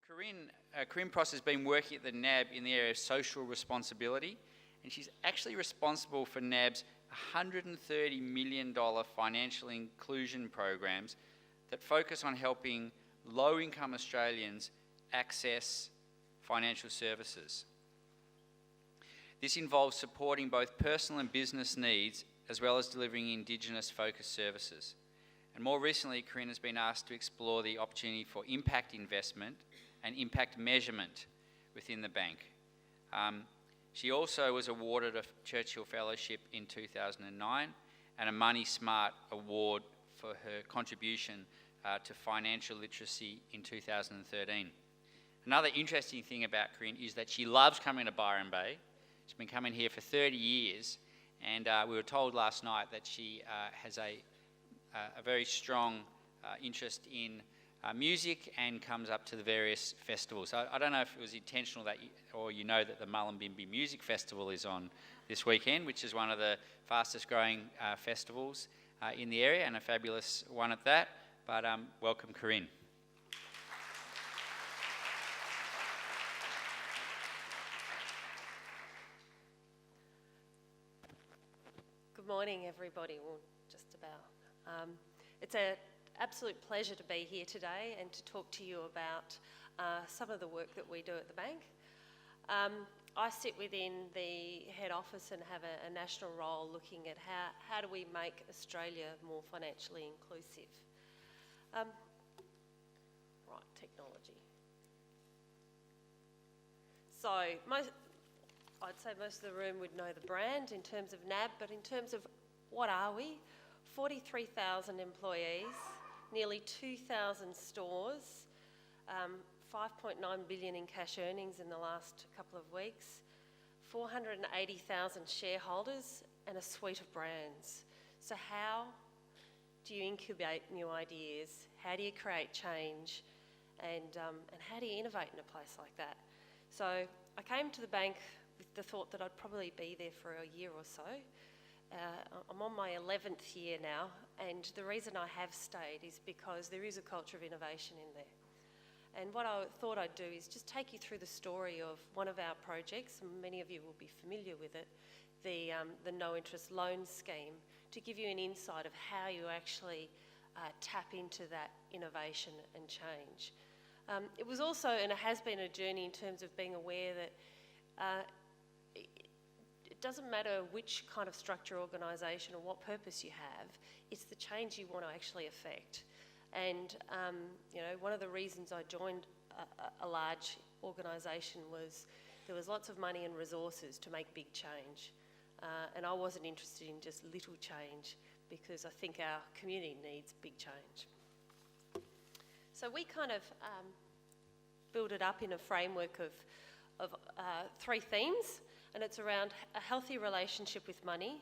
Corinne Proske has been working at the NAB in the area of social responsibility, and she's actually responsible for NAB's $130 million financial inclusion programs that focus on helping low-income Australians access financial services. This involves supporting both personal and business needs, as well as delivering Indigenous-focused services. And more recently, Corinne has been asked to explore the opportunity for impact investment and impact measurement within the bank. She also was awarded a Churchill Fellowship in 2009 and a Money Smart Award for her contribution to financial literacy in 2013. Another interesting thing about Corinne is that she loves coming to Byron Bay. She's been coming here for 30 years, and we were told last night that she has a very strong interest in music and comes up to the various festivals. I don't know if it was intentional that you know that the Mullumbimby Music Festival is on this weekend, which is one of the fastest growing festivals in the area, and a fabulous one at that. But welcome, Corinne. Good morning, everybody. Well, just about. It's an absolute pleasure to be here today and to talk to you about some of the work that we do at the bank. I sit within the head office and have a national role looking at how do we make Australia more financially inclusive. Right, technology. So I'd say most of the room would know the brand in terms of NAB, but in terms of what are we? 43,000 employees, nearly 2,000 stores, 5.9 billion in cash earnings in the last couple of weeks, 480,000 shareholders, and a suite of brands. So how do you incubate new ideas? How do you create change? And how do you innovate in a place like that? So I came to the bank with the thought that I'd probably be there for a year or so. I'm on my 11th year now, and the reason I have stayed is because there is a culture of innovation in there. And what I thought I'd do is just take you through the story of one of our projects, and many of you will be familiar with it, the no interest loan scheme, to give you an insight of how you actually tap into that innovation and change. It was also, and it has been a journey in terms of being aware that it doesn't matter which kind of structure, organisation or what purpose you have, it's the change you want to actually affect. And one of the reasons I joined a large organisation was there was lots of money and resources to make big change. And I wasn't interested in just little change, because I think our community needs big change. So we kind of build it up in a framework of three themes, and it's around a healthy relationship with money,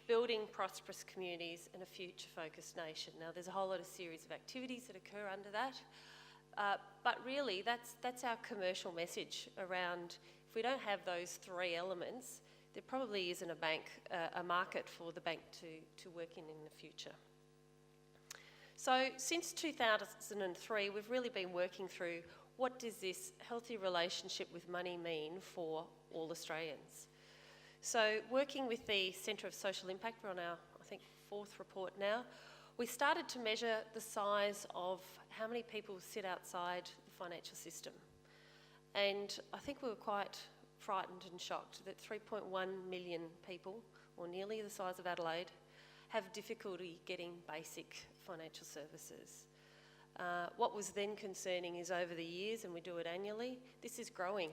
building prosperous communities, and a future-focused nation. Now, there's a whole lot of series of activities that occur under that, but really that's our commercial message around, if we don't have those three elements, there probably isn't a market for the bank to work in the future. So since 2003, we've really been working through what does this healthy relationship with money mean for all Australians. So working with the Centre of Social Impact, we're on our, I think, 4th report now, we started to measure the size of how many people sit outside the financial system. And I think we were quite frightened and shocked that 3.1 million people, or nearly the size of Adelaide, have difficulty getting basic financial services. What was then concerning is over the years, and we do it annually, this is growing.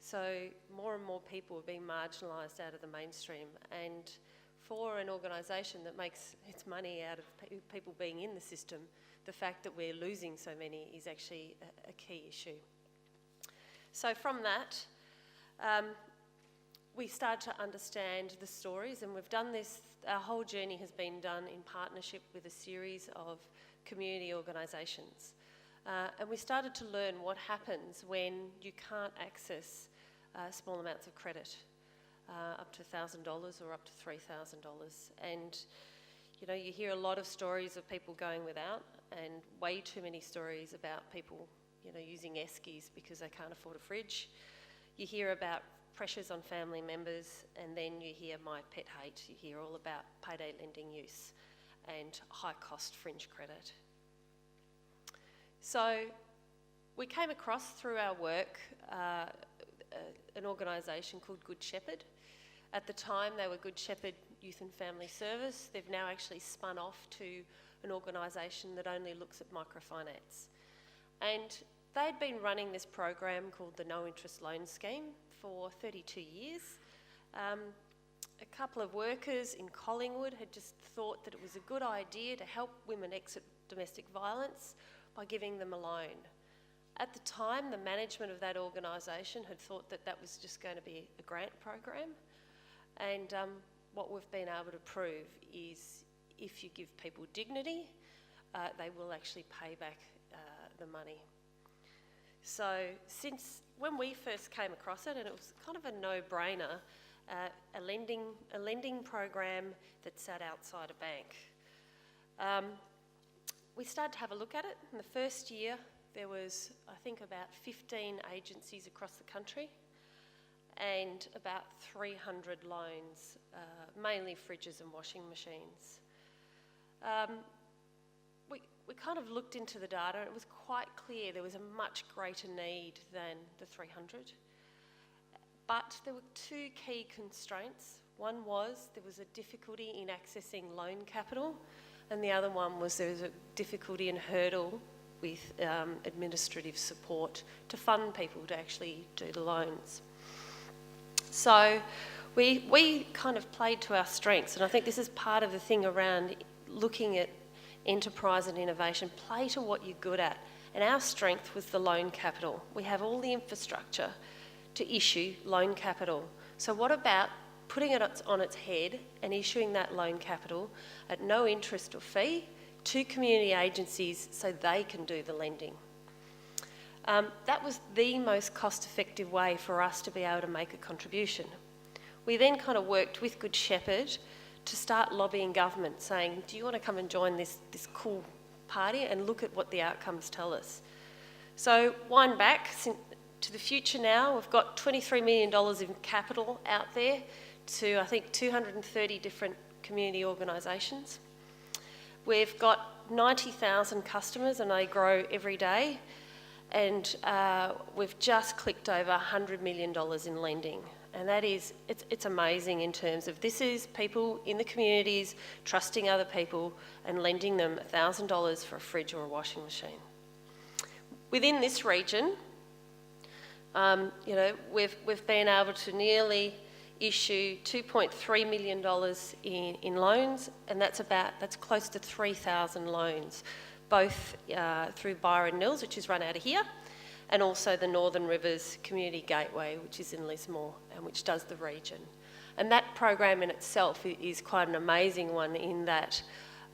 So more and more people are being marginalised out of the mainstream, and for an organisation that makes its money out of people being in the system, the fact that we're losing so many is actually a key issue. So from that, we start to understand the stories, and we've done this, our whole journey has been done in partnership with a series of community organisations. And we started to learn what happens when you can't access small amounts of credit, up to $1,000 or up to $3,000. And you hear a lot of stories of people going without, and way too many stories about people using eskies because they can't afford a fridge. You hear about pressures on family members, and then you hear my pet hate. You hear all about payday lending use and high-cost fringe credit. So we came across through our work an organisation called Good Shepherd. At the time, they were Good Shepherd Youth and Family Service. They've now actually spun off to an organisation that only looks at microfinance. And they'd been running this program called the No Interest Loan Scheme for 32 years. A couple of workers in Collingwood had just thought that it was a good idea to help women exit domestic violence by giving them a loan. At the time, the management of that organisation had thought that that was just going to be a grant program. And what we've been able to prove is if you give people dignity, they will actually pay back the money. So since when we first came across it, and it was kind of a no-brainer, a lending program that sat outside a bank. We started to have a look at it. In the first year, there was, I think, about 15 agencies across the country and about 300 loans, mainly fridges and washing machines. We kind of looked into the data, and it was quite clear there was a much greater need than the 300. But there were two key constraints. One was there was a difficulty in accessing loan capital, and the other one was there was a difficulty and hurdle with administrative support to fund people to actually do the loans. So we kind of played to our strengths, and I think this is part of the thing around looking at enterprise and innovation. Play to what you're good at, and our strength was the loan capital. We have all the infrastructure to issue loan capital. So what about putting it on its head and issuing that loan capital at no interest or fee to community agencies so they can do the lending? That was the most cost-effective way for us to be able to make a contribution. We then kind of worked with Good Shepherd to start lobbying government, saying, do you want to come and join this cool party and look at what the outcomes tell us? So wind back to the future now, we've got $23 million in capital out there to, I think, 230 different community organisations. We've got 90,000 customers, and they grow every day. And we've just clicked over $100 million in lending. And that is, it's amazing in terms of this is people in the communities trusting other people and lending them $1,000 for a fridge or a washing machine. Within this region, we've been able to nearly issue $2.3 million in loans, and that's close to 3,000 loans, both through Byron Nils, which is run out of here, and also the Northern Rivers Community Gateway, which is in Lismore and which does the region. And that program in itself is quite an amazing one in that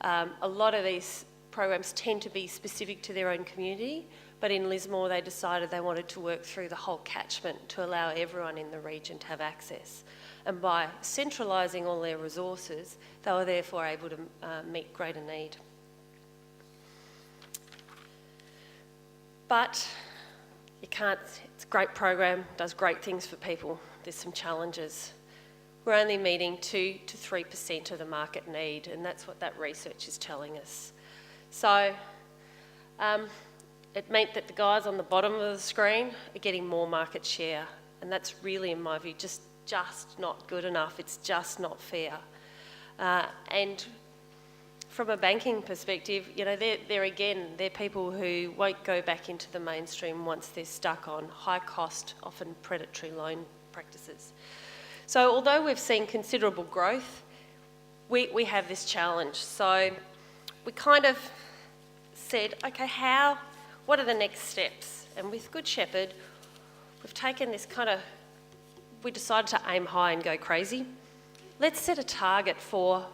a lot of these programs tend to be specific to their own community, but in Lismore they decided they wanted to work through the whole catchment to allow everyone in the region to have access. And by centralising all their resources, they were therefore able to meet greater need. But you can't, it's a great program, does great things for people. There's some challenges. We're only meeting 2 to 3% of the market need, and that's what that research is telling us. So it meant that the guys on the bottom of the screen are getting more market share, and that's really, in my view, just not good enough. It's just not fair. And from a banking perspective, they're people who won't go back into the mainstream once they're stuck on high-cost, often predatory loan practices. So although we've seen considerable growth, we have this challenge. So we kind of said, okay, what are the next steps? And with Good Shepherd, we've taken this we decided to aim high and go crazy. Let's set a target for,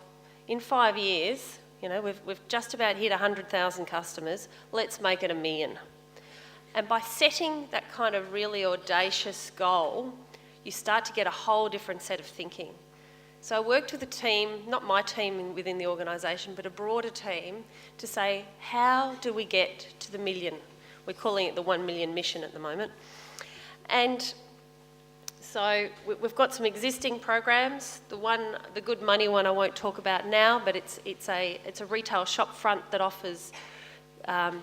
in 5 years, we've just about hit 100,000 customers, let's make it 1 million. And by setting that kind of really audacious goal, you start to get a whole different set of thinking. So I worked with a team, not my team within the organisation, but a broader team, to say, how do we get to the 1 million? we're calling it the 1 million mission at the moment. And so we've got some existing programs. The good money one I won't talk about now, but it's a retail shop front that offers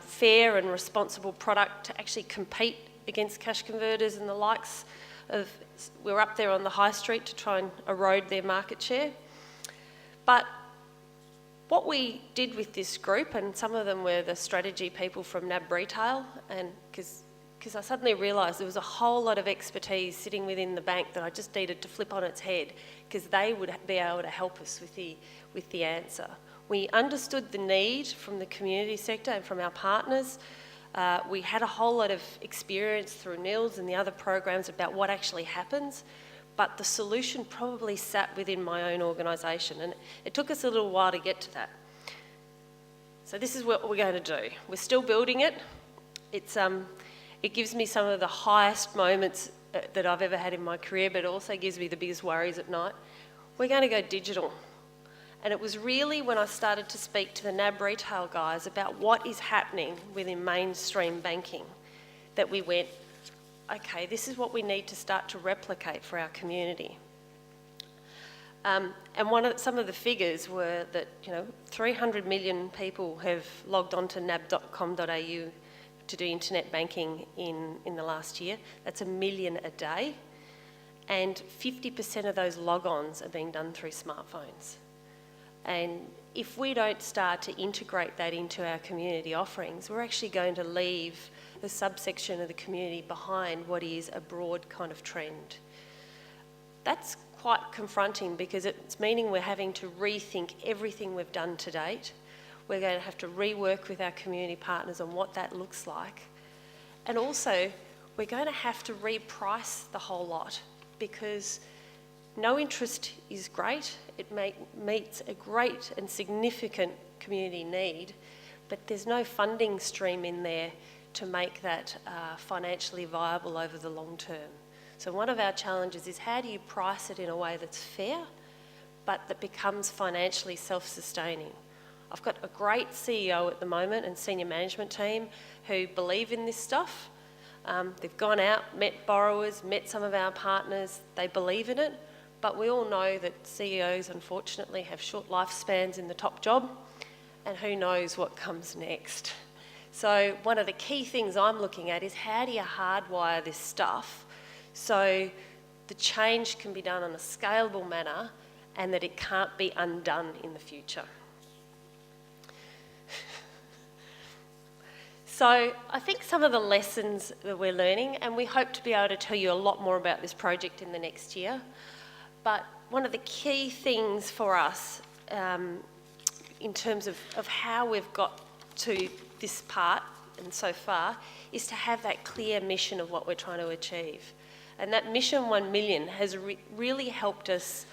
fair and responsible product to actually compete against cash converters and the likes of. We're up there on the high street to try and erode their market share. But what we did with this group, and some of them were the strategy people from NAB Retail, and because I suddenly realised there was a whole lot of expertise sitting within the bank that I just needed to flip on its head, because they would be able to help us with the answer. We understood the need from the community sector and from our partners. We had a whole lot of experience through NILS and the other programs about what actually happens, but the solution probably sat within my own organisation, and it took us a little while to get to that. So this is what we're going to do. We're still building it. It gives me some of the highest moments that I've ever had in my career, but it also gives me the biggest worries at night. We're going to go digital. And it was really when I started to speak to the NAB retail guys about what is happening within mainstream banking that we went, okay, this is what we need to start to replicate for our community. And some of the figures were that 300 million people have logged on to nab.com.au to do internet banking in the last year. That's 1 million a day, and 50% of those log-ons are being done through smartphones. And if we don't start to integrate that into our community offerings, we're actually going to leave the subsection of the community behind what is a broad kind of trend. That's quite confronting, because it's meaning we're having to rethink everything we've done to date. We're going to have to rework with our community partners on what that looks like. And also, we're going to have to reprice the whole lot, because no interest is great. It meets a great and significant community need, but there's no funding stream in there to make that financially viable over the long term. So one of our challenges is, how do you price it in a way that's fair, but that becomes financially self-sustaining? I've got a great CEO at the moment and senior management team who believe in this stuff. They've gone out, met borrowers, met some of our partners. They believe in it, but we all know that CEOs, unfortunately, have short lifespans in the top job, and who knows what comes next. So one of the key things I'm looking at is, how do you hardwire this stuff so the change can be done in a scalable manner and that it can't be undone in the future. So I think some of the lessons that we're learning, and we hope to be able to tell you a lot more about this project in the next year, but one of the key things for us in terms of how we've got to this part and so far is to have that clear mission of what we're trying to achieve. And that mission 1 million has really helped us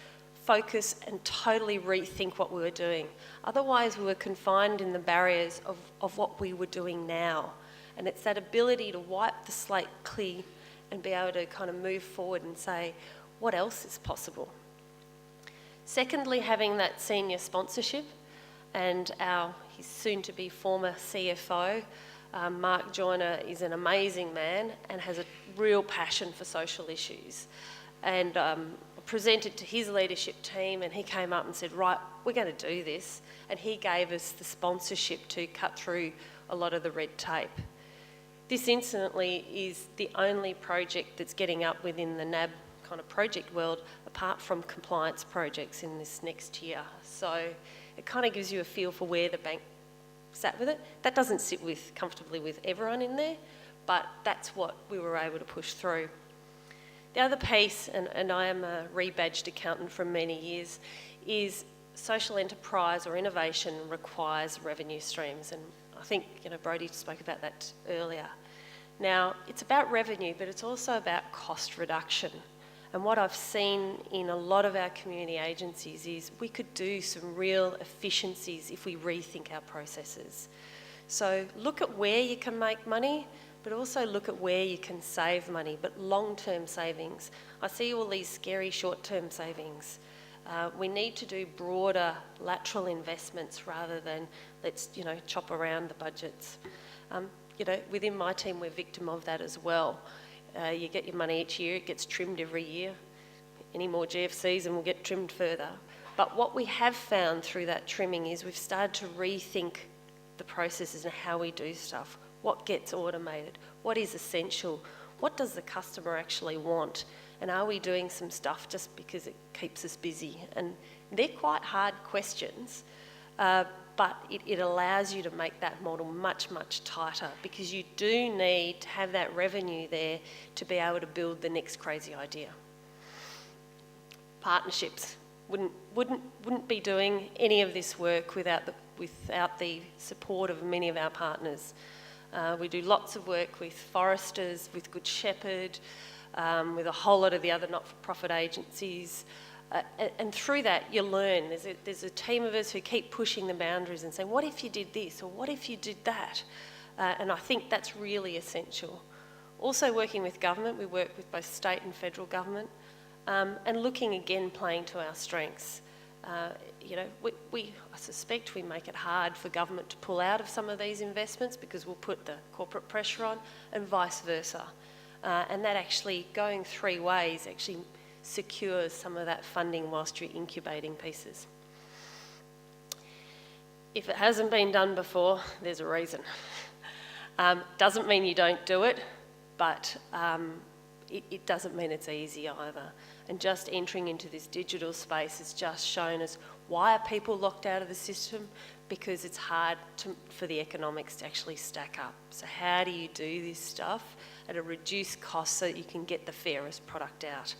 focus and totally rethink what we were doing. Otherwise, we were confined in the barriers of what we were doing now. And it's that ability to wipe the slate clean and be able to kind of move forward and say, what else is possible? Secondly, having that senior sponsorship, and his soon-to-be former CFO, Mark Joyner, is an amazing man and has a real passion for social issues. And presented to his leadership team, and he came up and said, right, we're going to do this. And he gave us the sponsorship to cut through a lot of the red tape. This, incidentally, is the only project that's getting up within the NAB kind of project world, apart from compliance projects in this next year. So it kind of gives you a feel for where the bank sat with it. That doesn't sit comfortably with everyone in there, but that's what we were able to push through. The other piece, and I am a rebadged accountant for many years, is social enterprise or innovation requires revenue streams. And I think, Brodie spoke about that earlier. Now, it's about revenue, but it's also about cost reduction. And what I've seen in a lot of our community agencies is we could do some real efficiencies if we rethink our processes. So look at where you can make money, but also look at where you can save money, but long-term savings. I see all these scary short-term savings. We need to do broader lateral investments rather than let's, chop around the budgets. within my team, we're victim of that as well. You get your money each year, it gets trimmed every year. Any more GFCs and we'll get trimmed further. But what we have found through that trimming is we've started to rethink the processes and how we do stuff. What gets automated? What is essential? What does the customer actually want? And are we doing some stuff just because it keeps us busy? And they're quite hard questions, but it allows you to make that model much, much tighter, because you do need to have that revenue there to be able to build the next crazy idea. Partnerships. Wouldn't be doing any of this work without the support of many of our partners. We do lots of work with foresters, with Good Shepherd, with a whole lot of the other not-for-profit agencies. And through that, you learn. There's a team of us who keep pushing the boundaries and saying, what if you did this, or what if you did that? And I think that's really essential. Also working with government, we work with both state and federal government, and looking again, playing to our strengths. I suspect we make it hard for government to pull out of some of these investments because we'll put the corporate pressure on, and vice versa. And that actually, going three ways, actually secures some of that funding whilst you're incubating pieces. If it hasn't been done before, there's a reason. Doesn't mean you don't do it, but it doesn't mean it's easy either. And just entering into this digital space has just shown us, why are people locked out of the system? Because it's hard for the economics to actually stack up. So how do you do this stuff at a reduced cost so that you can get the fairest product out?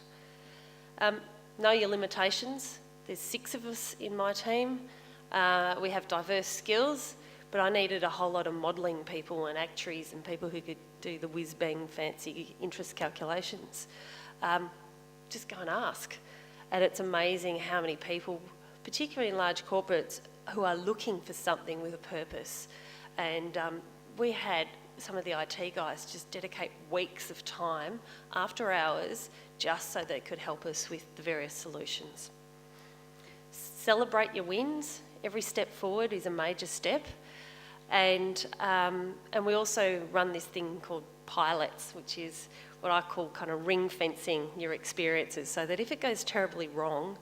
Know your limitations. There's 6 of us in my team. We have diverse skills, but I needed a whole lot of modelling people and actuaries and people who could do the whiz-bang fancy interest calculations. Just go and ask. And it's amazing how many people, particularly in large corporates, who are looking for something with a purpose. And we had some of the IT guys just dedicate weeks of time after hours just so they could help us with the various solutions. Celebrate your wins. Every step forward is a major step. And we also run this thing called pilots, which is what I call kind of ring fencing your experiences, so that if it goes terribly wrong,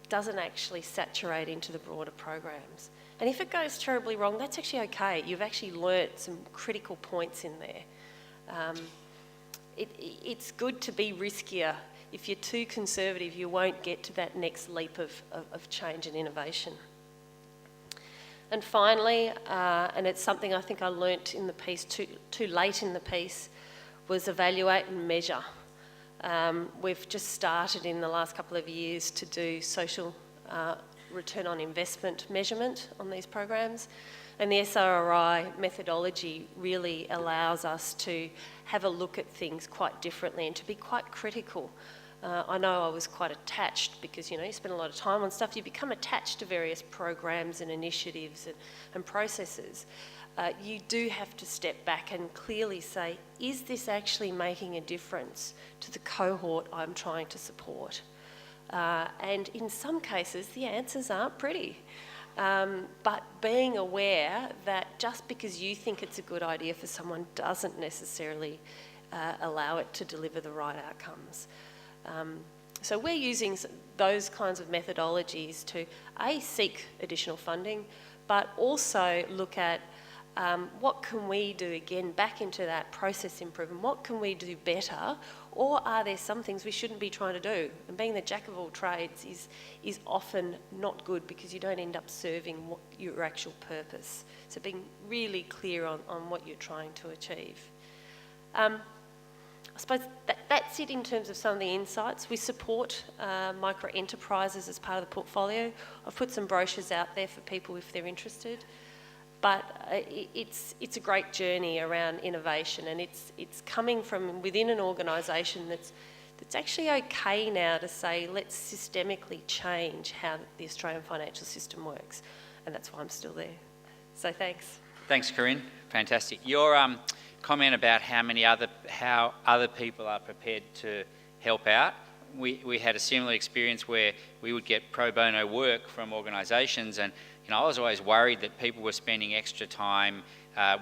it doesn't actually saturate into the broader programs. And if it goes terribly wrong, that's actually okay. You've actually learnt some critical points in there. It's good to be riskier. If you're too conservative, you won't get to that next leap of change and innovation. And finally, and it's something I think I learnt in the piece, too late in the piece, was evaluate and measure. We've just started in the last couple of years to do social return on investment measurement on these programs, and the SRI methodology really allows us to have a look at things quite differently and to be quite critical. I know I was quite attached because, you spend a lot of time on stuff, you become attached to various programs and initiatives and processes. You do have to step back and clearly say, is this actually making a difference to the cohort I'm trying to support? And in some cases, the answers aren't pretty. But being aware that just because you think it's a good idea for someone doesn't necessarily allow it to deliver the right outcomes. So we're using those kinds of methodologies to, A, seek additional funding, but also look at what can we do, again, back into that process improvement. What can we do better? Or are there some things we shouldn't be trying to do? And being the jack of all trades is often not good because you don't end up serving your actual purpose. So being really clear on what you're trying to achieve. I suppose that's it in terms of some of the insights. We support micro enterprises as part of the portfolio. I've put some brochures out there for people if they're interested. But it's a great journey around innovation, and it's coming from within an organisation that's actually okay now to say, let's systemically change how the Australian financial system works, and that's why I'm still there. So thanks. Thanks, Corinne. Fantastic. Your comment about how other people are prepared to help out. We had a similar experience where we would get pro bono work from organisations, and I was always worried that people were spending extra time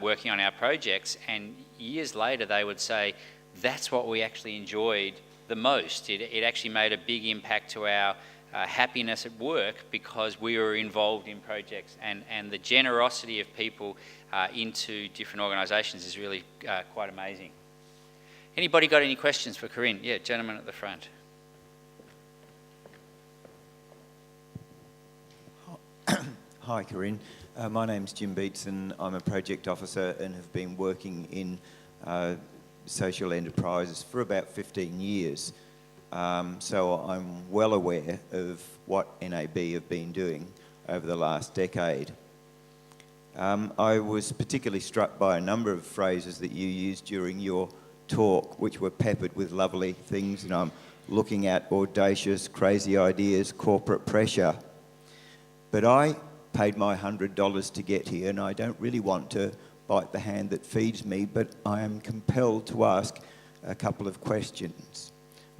working on our projects, and years later they would say, that's what we actually enjoyed the most. It actually made a big impact to our happiness at work because we were involved in projects, and the generosity of people into different organisations is really quite amazing. Anybody got any questions for Corinne? Yeah, gentleman at the front. Hi, Corinne. My name's Jim Beats, and I'm a project officer and have been working in social enterprises for about 15 years. So I'm well aware of what NAB have been doing over the last decade. I was particularly struck by a number of phrases that you used during your talk, which were peppered with lovely things, and I'm looking at audacious, crazy ideas, corporate pressure. But I paid my $100 to get here, and I don't really want to bite the hand that feeds me, but I am compelled to ask a couple of questions.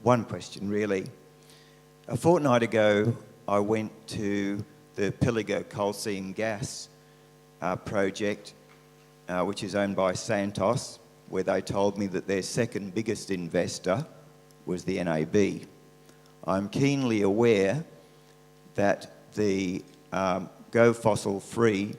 One question, really. A fortnight ago, I went to the Pilliga coal seam gas project, which is owned by Santos, where they told me that their second biggest investor was the NAB. I'm keenly aware that the Go Fossil Free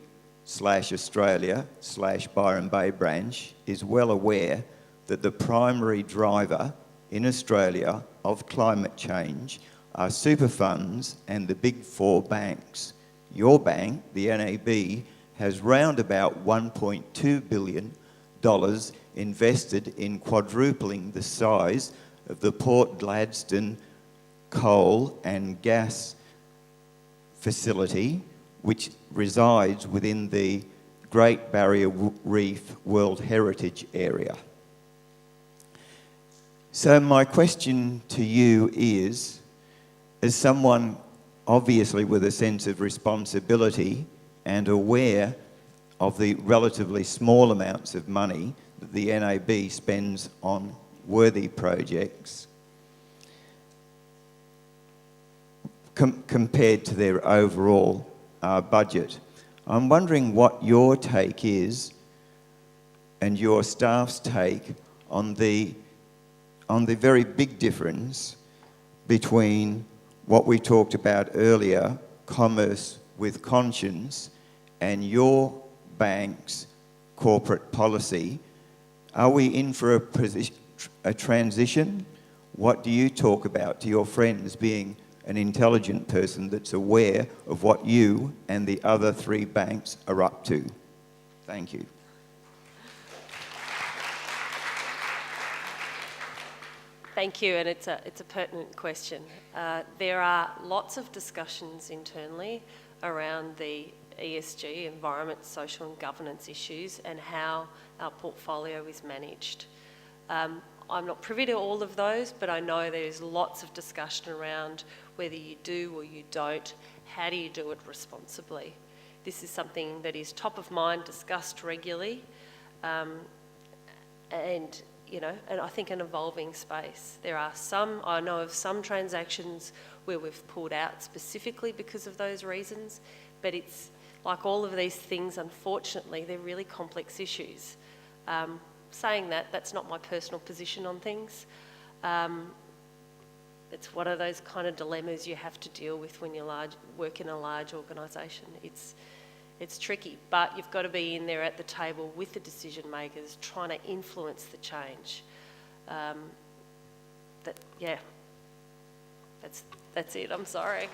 /Australia /Byron Bay branch is well aware that the primary driver in Australia of climate change are super funds and the big four banks. Your bank, the NAB, has round about $1.2 billion invested in quadrupling the size of the Port Gladstone coal and gas facility, which resides within the Great Barrier Reef World Heritage Area. So my question to you is, as someone obviously with a sense of responsibility and aware of the relatively small amounts of money that the NAB spends on worthy projects, compared to their overall budget, I'm wondering what your take is and your staff's take on the very big difference between what we talked about earlier, commerce with conscience, and your bank's corporate policy. Are we in for a transition? What do you talk about to your friends, being an intelligent person that's aware of what you and the other three banks are up to? Thank you. Thank you, and it's a pertinent question. There are lots of discussions internally around the ESG, environment, social and governance issues, and how our portfolio is managed. I'm not privy to all of those, but I know there's lots of discussion around whether you do or you don't. How do you do it responsibly? This is something that is top of mind, discussed regularly, and I think an evolving space. I know of some transactions where we've pulled out specifically because of those reasons, but it's like all of these things, unfortunately, they're really complex issues. Saying that, that's not my personal position on things. It's one of those kind of dilemmas you have to deal with when you work in a large organisation. It's tricky, but you've got to be in there at the table with the decision makers, trying to influence the change. That's it. I'm sorry.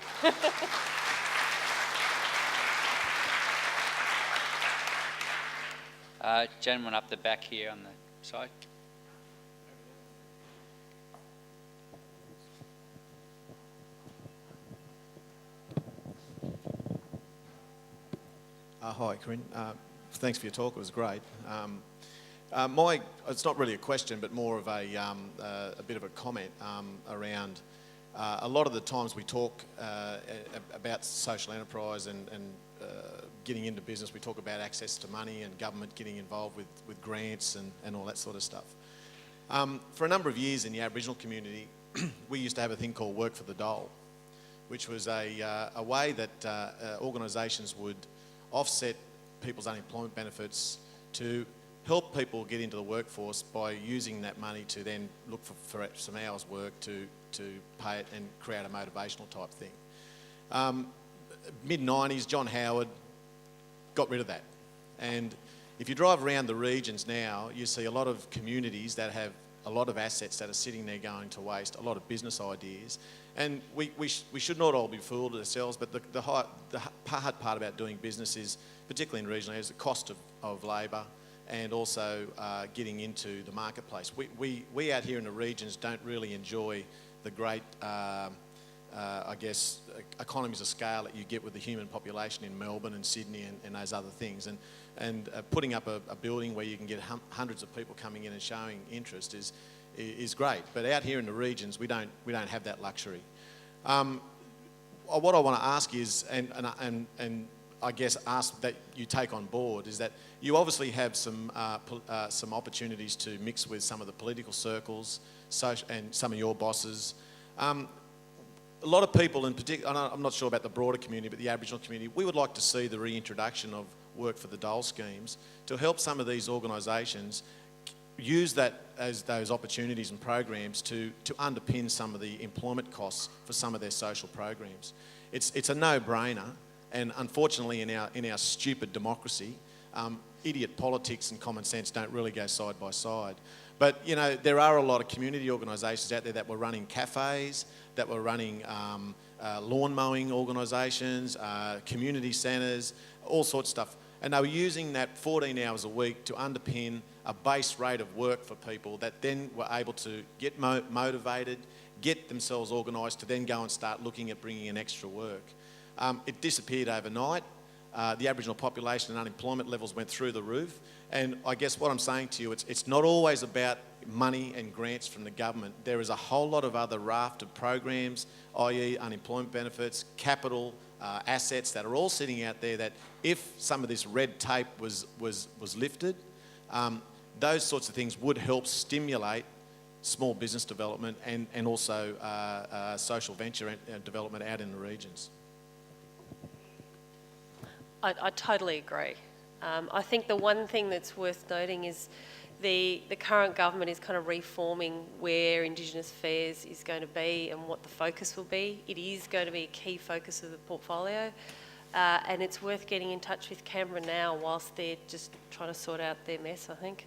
Gentleman up the back here on the side. Hi, Corinne. Thanks for your talk. It was great. It's not really a question, but more of a bit of a comment around a lot of the times we talk about social enterprise and getting into business. We talk about access to money and government getting involved with grants and all that sort of stuff. For a number of years in the Aboriginal community, we used to have a thing called work for the dole. which was a way that organisations would offset people's unemployment benefits to help people get into the workforce by using that money to then look for some hours work to pay it and create a motivational type thing. Mid-90s, John Howard got rid of that. And if you drive around the regions now, you see a lot of communities that have a lot of assets that are sitting there going to waste, a lot of business ideas. And we should not all be fooled ourselves, but the hard part about doing business is, particularly in regional areas, the cost of labour and also getting into the marketplace. We out here in the regions don't really enjoy the great, I guess, economies of scale that you get with the human population in Melbourne and Sydney and those other things. And putting up a building where you can get hundreds of people coming in and showing interest is great. But out here in the regions, we don't have that luxury. What I want to ask is, and I guess ask that you take on board, is that you obviously have some opportunities to mix with some of the political circles and some of your bosses. A lot of people, in particular, I'm not sure about the broader community, but the Aboriginal community, we would like to see the reintroduction of work for the dole schemes to help some of these organisations use that as those opportunities and programs to underpin some of the employment costs for some of their social programs. It's a no-brainer, and unfortunately in our stupid democracy, idiot politics and common sense don't really go side by side. But, you know, there are a lot of community organisations out there that were running cafes, that were running lawn mowing organisations, community centres, all sorts of stuff. And they were using that 14 hours a week to underpin a base rate of work for people that then were able to get motivated, get themselves organised to then go and start looking at bringing in extra work. It disappeared overnight. The Aboriginal population and unemployment levels went through the roof. And I guess what I'm saying to you, it's not always about money and grants from the government. There is a whole lot of other raft of programs, i.e. unemployment benefits, capital, assets that are all sitting out there that if some of this red tape was lifted, those sorts of things would help stimulate small business development and also social venture development out in the regions. I totally agree. I think the one thing that's worth noting is the current government is kind of reforming where Indigenous affairs is going to be and what the focus will be. It is going to be a key focus of the portfolio, and it's worth getting in touch with Canberra now whilst they're just trying to sort out their mess, I think,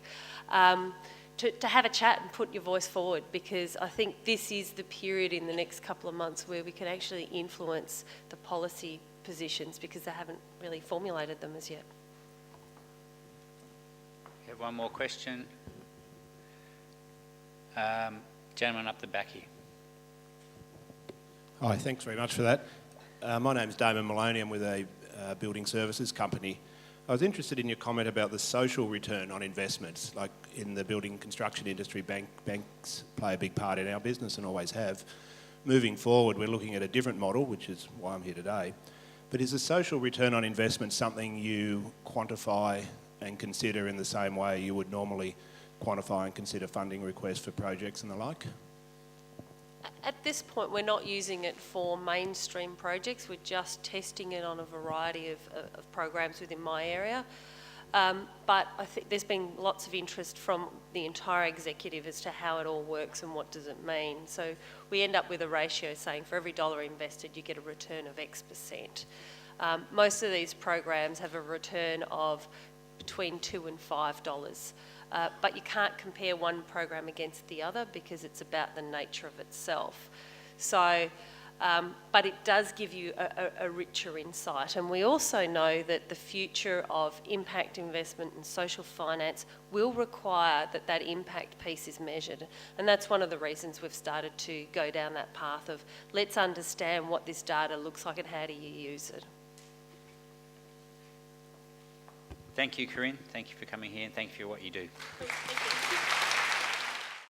to have a chat and put your voice forward, because I think this is the period in the next couple of months where we can actually influence the policy positions, because they haven't really formulated them as yet. We have one more question. Gentleman up the back here. Hi, thanks very much for that. My name's Damon Maloney. I'm with a building services company. I was interested in your comment about the social return on investments. Like in the building construction industry, banks play a big part in our business and always have. Moving forward, we're looking at a different model, which is why I'm here today. But is the social return on investment something you quantify and consider in the same way you would normally quantify and consider funding requests for projects and the like? At this point, we're not using it for mainstream projects. We're just testing it on a variety of programs within my area. But I think there's been lots of interest from the entire executive as to how it all works and what does it mean. So we end up with a ratio saying for every dollar invested, you get a return of X%. Most of these programs have a return of between $2 and $5. But you can't compare one program against the other because it's about the nature of itself. So, but it does give you a richer insight. And we also know that the future of impact investment and social finance will require that that impact piece is measured. And that's one of the reasons we've started to go down that path of let's understand what this data looks like and how do you use it. Thank you, Corinne. Thank you for coming here and thank you for what you do. Thank you.